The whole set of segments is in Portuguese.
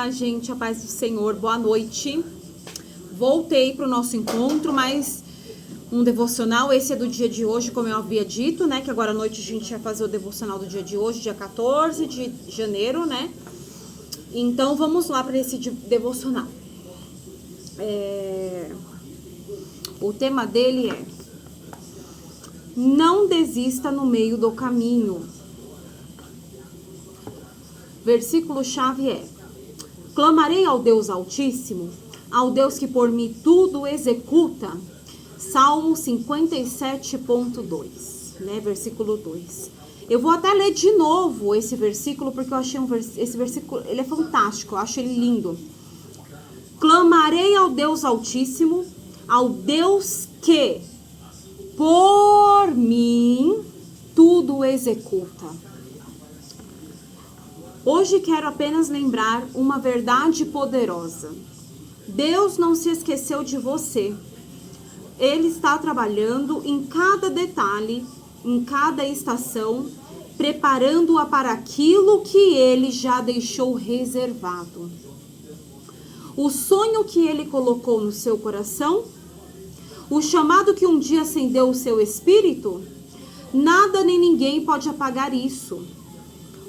Olá, gente, a paz do Senhor, boa noite. Voltei para o nosso encontro, mais um devocional. Esse é do dia de hoje, como eu havia dito, né? Que agora à noite a gente vai fazer o devocional do dia de hoje, dia 14 de janeiro, né? Então vamos lá para esse devocional. O tema dele é: não desista no meio do caminho. Versículo-chave é: clamarei ao Deus Altíssimo, ao Deus que por mim tudo executa. Salmo 57.2, né? Versículo 2. Eu vou até ler de novo esse versículo, porque eu achei esse versículo, ele é fantástico, eu acho ele lindo. Clamarei ao Deus Altíssimo, ao Deus que por mim tudo executa. Hoje quero apenas lembrar uma verdade poderosa. Deus não se esqueceu de você. Ele está trabalhando em cada detalhe, em cada estação, preparando-a para aquilo que Ele já deixou reservado. O sonho que Ele colocou no seu coração, o chamado que um dia acendeu o seu espírito, nada nem ninguém pode apagar isso.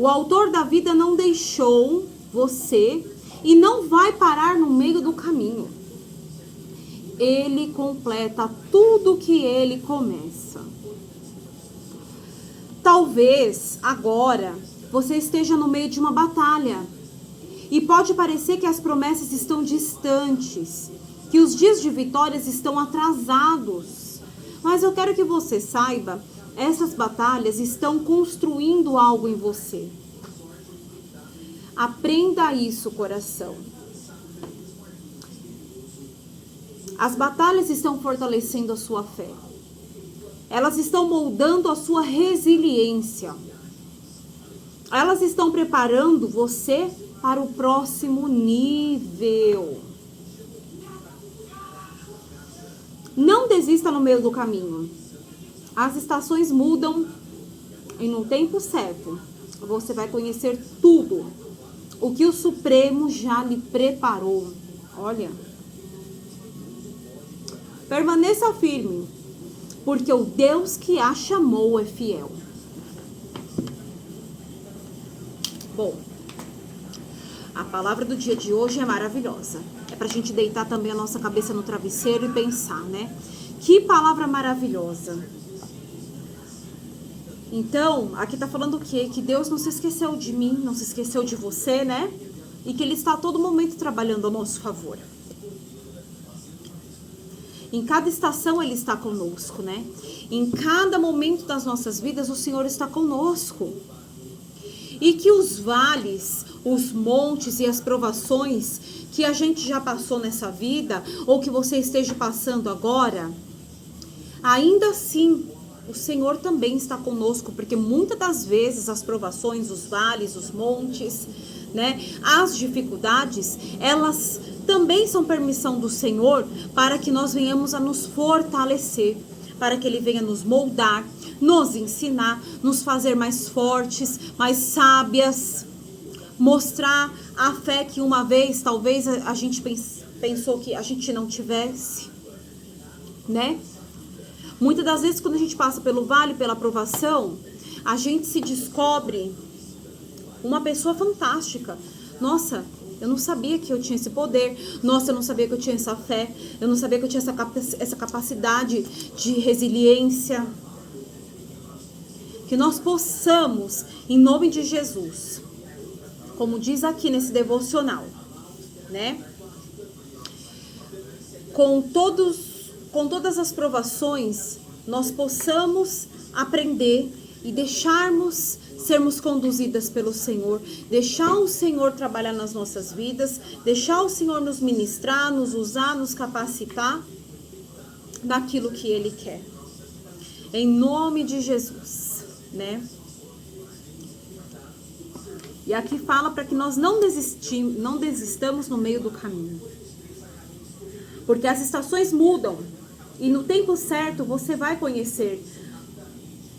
O autor da vida não deixou você e não vai parar no meio do caminho. Ele completa tudo que ele começa. Talvez agora você esteja no meio de uma batalha e pode parecer que as promessas estão distantes, que os dias de vitórias estão atrasados. Mas eu quero que você saiba, essas batalhas estão construindo algo em você. Aprenda isso, coração. As batalhas estão fortalecendo a sua fé. Elas estão moldando a sua resiliência. Elas estão preparando você para o próximo nível. Não desista no meio do caminho. As estações mudam e no tempo certo você vai conhecer tudo o que o Supremo já lhe preparou. Olha, permaneça firme, porque o Deus que a chamou é fiel. Bom, a palavra do dia de hoje é maravilhosa. É pra gente deitar também a nossa cabeça no travesseiro e pensar, né? Que palavra maravilhosa. Então, aqui tá falando o quê? Que Deus não se esqueceu de mim, não se esqueceu de você, né? E que Ele está a todo momento trabalhando a nosso favor. Em cada estação Ele está conosco, né? Em cada momento das nossas vidas o Senhor está conosco. E que os vales, os montes e as provações que a gente já passou nessa vida, ou que você esteja passando agora, ainda assim o Senhor também está conosco, porque muitas das vezes as provações, os vales, os montes, né, as dificuldades, elas também são permissão do Senhor para que nós venhamos a nos fortalecer, para que Ele venha nos moldar, nos ensinar, nos fazer mais fortes, mais sábias, mostrar a fé que uma vez talvez a gente pensou que a gente não tivesse, né? Muitas das vezes quando a gente passa pelo vale, pela provação, a gente se descobre uma pessoa fantástica. Nossa, eu não sabia que eu tinha esse poder. Nossa, eu não sabia que eu tinha essa fé. Eu não sabia que eu tinha essa capacidade de resiliência. Que nós possamos, em nome de Jesus, como diz aqui nesse devocional, né? Com todas as provações, nós possamos aprender e sermos conduzidas pelo Senhor, deixar o Senhor trabalhar nas nossas vidas, deixar o Senhor nos ministrar, nos usar, nos capacitar naquilo que Ele quer. Em nome de Jesus, né? E aqui fala para que nós não desistamos no meio do caminho. Porque as estações mudam. E no tempo certo você vai conhecer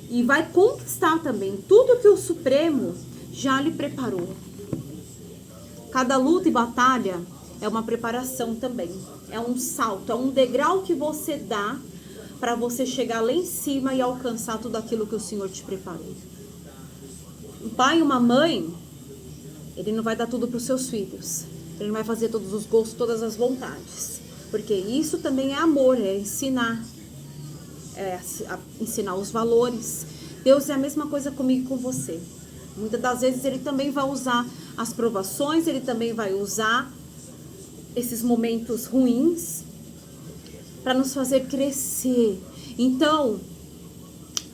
e vai conquistar também tudo que o Supremo já lhe preparou. Cada luta e batalha é uma preparação também. É um salto, é um degrau que você dá para você chegar lá em cima e alcançar tudo aquilo que o Senhor te preparou. Um pai e uma mãe, ele não vai dar tudo para os seus filhos. Ele não vai fazer todos os gostos, todas as vontades. Porque isso também é amor, é ensinar. Ensinar os valores. Deus é a mesma coisa comigo e com você. Muitas das vezes ele também vai usar as provações, ele também vai usar esses momentos ruins para nos fazer crescer. Então,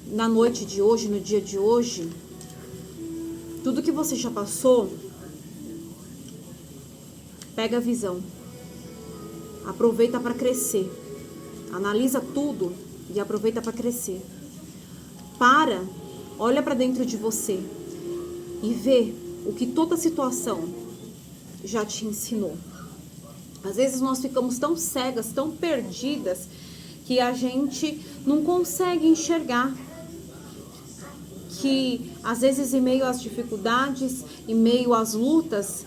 na noite de hoje, no dia de hoje, tudo que você já passou, pega a visão. Aproveita para crescer. Analisa tudo e aproveita para crescer. Olha para dentro de você e vê o que toda situação já te ensinou. Às vezes nós ficamos tão cegas, tão perdidas, que a gente não consegue enxergar que às vezes em meio às dificuldades, em meio às lutas,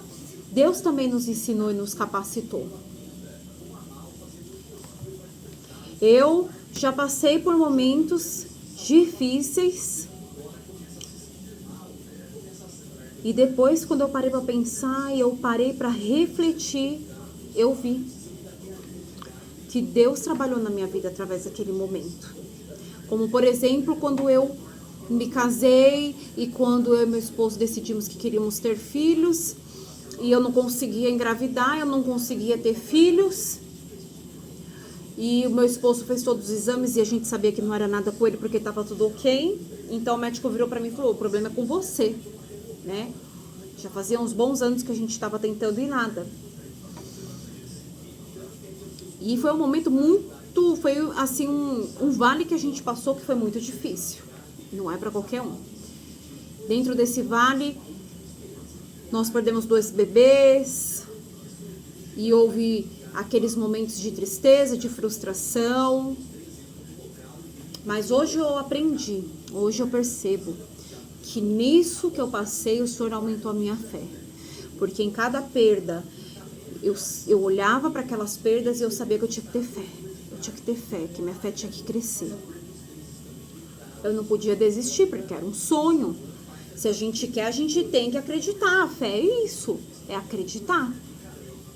Deus também nos ensinou e nos capacitou. Eu já passei por momentos difíceis e depois, quando eu parei para pensar e eu parei para refletir, eu vi que Deus trabalhou na minha vida através daquele momento. Como, por exemplo, quando eu me casei e quando eu e meu esposo decidimos que queríamos ter filhos e eu não conseguia engravidar, eu não conseguia ter filhos. E o meu esposo fez todos os exames e a gente sabia que não era nada com ele porque estava tudo ok. Então o médico virou para mim e falou, o problema é com você, né? Já fazia uns bons anos que a gente estava tentando e nada. E foi um momento foi assim um vale que a gente passou que foi muito difícil. Não é para qualquer um. Dentro desse vale, nós perdemos 2 bebês e houve aqueles momentos de tristeza, de frustração. Mas hoje eu aprendi, hoje eu percebo que nisso que eu passei, o Senhor aumentou a minha fé. Porque em cada perda, eu olhava para aquelas perdas e eu sabia que eu tinha que ter fé. Eu tinha que ter fé, que minha fé tinha que crescer. Eu não podia desistir, porque era um sonho. Se a gente quer, a gente tem que acreditar. A fé é isso, é acreditar.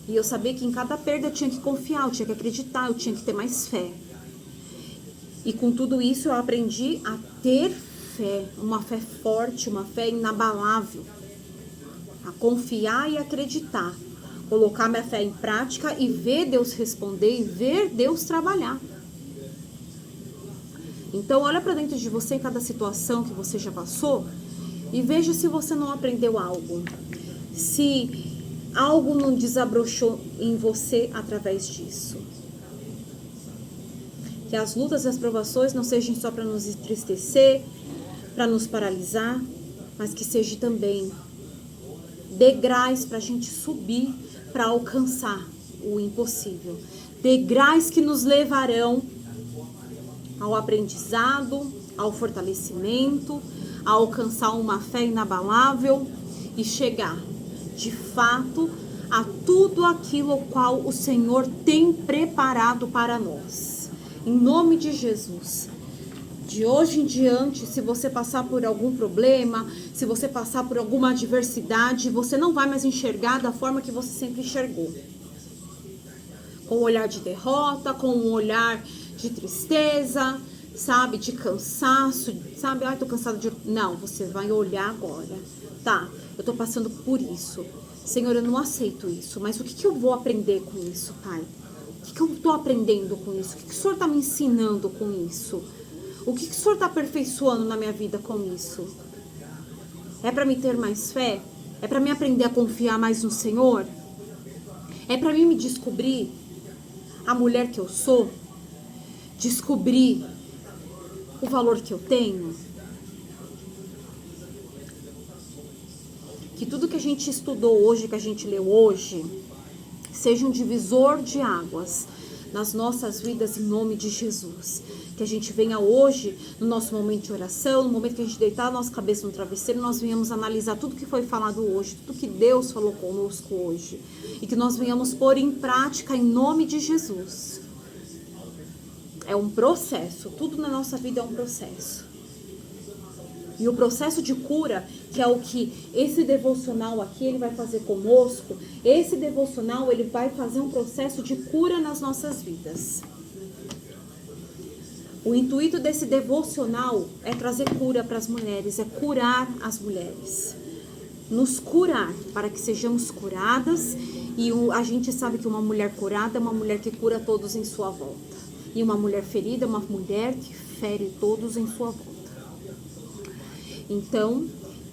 E eu sabia que em cada perda eu tinha que confiar, eu tinha que acreditar, eu tinha que ter mais fé. E com tudo isso eu aprendi a ter fé, uma fé forte, uma fé inabalável. A confiar e acreditar. Colocar minha fé em prática e ver Deus responder e ver Deus trabalhar. Então olha para dentro de você em cada situação que você já passou e veja se você não aprendeu algo. Se algo não desabrochou em você através disso. Que as lutas e as provações não sejam só para nos entristecer, para nos paralisar, mas que seja também degraus para a gente subir, para alcançar o impossível. Degraus que nos levarão ao aprendizado, ao fortalecimento, a alcançar uma fé inabalável e chegar, de fato, a tudo aquilo qual o Senhor tem preparado para nós. Em nome de Jesus. De hoje em diante, se você passar por algum problema, se você passar por alguma adversidade, você não vai mais enxergar da forma que você sempre enxergou. Com um olhar de derrota, com um olhar de tristeza, sabe, de cansaço, sabe, ai, tô cansada de... Não, você vai olhar agora. Tá, eu tô passando por isso. Senhor, eu não aceito isso, mas o que eu vou aprender com isso, Pai? O que eu tô aprendendo com isso? O que o Senhor tá me ensinando com isso? O que o Senhor está aperfeiçoando na minha vida com isso? É para me ter mais fé? É para me aprender a confiar mais no Senhor? É para mim me descobrir a mulher que eu sou? Descobrir o valor que eu tenho? Que tudo que a gente estudou hoje, que a gente leu hoje, seja um divisor de águas nas nossas vidas em nome de Jesus. Que Que a gente venha hoje, no nosso momento de oração, no momento que a gente deitar a nossa cabeça no travesseiro, nós venhamos analisar tudo que foi falado hoje, tudo que Deus falou conosco hoje. E que nós venhamos pôr em prática em nome de Jesus. É um processo, tudo na nossa vida é um processo. E o processo de cura, que é o que esse devocional aqui, ele vai fazer conosco, esse devocional, ele vai fazer um processo de cura nas nossas vidas. O intuito desse devocional é trazer cura para as mulheres, é curar as mulheres. Nos curar, para que sejamos curadas. E a gente sabe que uma mulher curada é uma mulher que cura todos em sua volta. E uma mulher ferida é uma mulher que fere todos em sua volta. Então,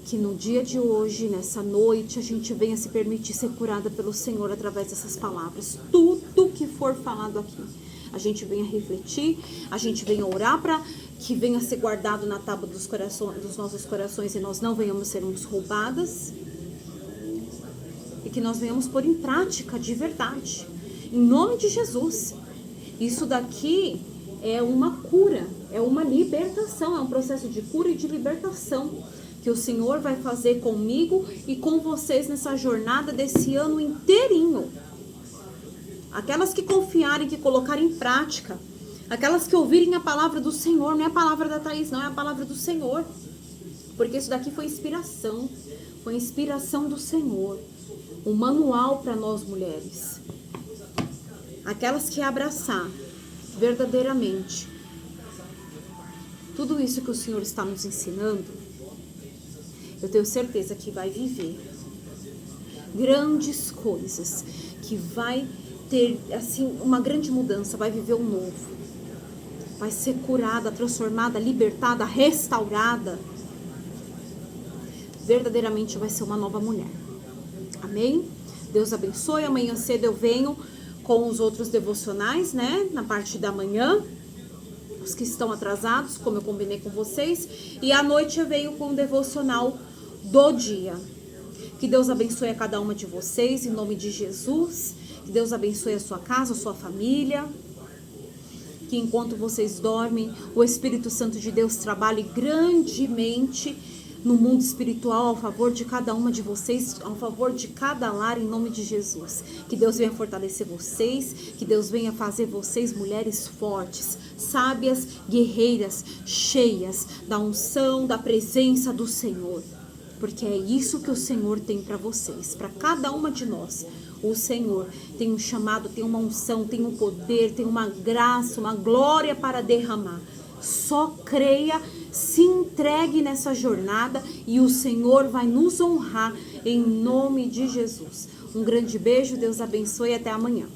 que no dia de hoje, nessa noite, a gente venha se permitir ser curada pelo Senhor através dessas palavras. Tudo que for falado aqui, a gente venha refletir, a gente venha orar para que venha ser guardado na tábua dos nossos corações e nós não venhamos sermos roubadas. E que nós venhamos pôr em prática de verdade. Em nome de Jesus. Isso daqui é uma cura, é uma libertação, é um processo de cura e de libertação que o Senhor vai fazer comigo e com vocês nessa jornada desse ano inteirinho. Aquelas que confiarem, que colocarem em prática, aquelas que ouvirem a palavra do Senhor, não é a palavra da Thaís, não, é a palavra do Senhor. Porque isso daqui foi inspiração do Senhor, um manual para nós mulheres. Aquelas que abraçar verdadeiramente tudo isso que o Senhor está nos ensinando, eu tenho certeza que vai viver grandes coisas, que vai ter assim uma grande mudança, vai viver um novo, vai ser curada, transformada, libertada, restaurada. Verdadeiramente vai ser uma nova mulher. Amém? Deus abençoe. Amanhã cedo eu venho com os outros devocionais, né? Na parte da manhã, os que estão atrasados, como eu combinei com vocês. E à noite eu venho com o devocional do dia. Que Deus abençoe a cada uma de vocês, em nome de Jesus. Que Deus abençoe a sua casa, a sua família. Que enquanto vocês dormem, o Espírito Santo de Deus trabalhe grandemente no mundo espiritual, a favor de cada uma de vocês, a favor de cada lar, em nome de Jesus. Que Deus venha fortalecer vocês, que Deus venha fazer vocês mulheres fortes, sábias, guerreiras, cheias da unção, da presença do Senhor. Porque é isso que o Senhor tem para vocês, para cada uma de nós. O Senhor tem um chamado, tem uma unção, tem um poder, tem uma graça, uma glória para derramar. Só creia, se entregue nessa jornada e o Senhor vai nos honrar em nome de Jesus. Um grande beijo, Deus abençoe e até amanhã.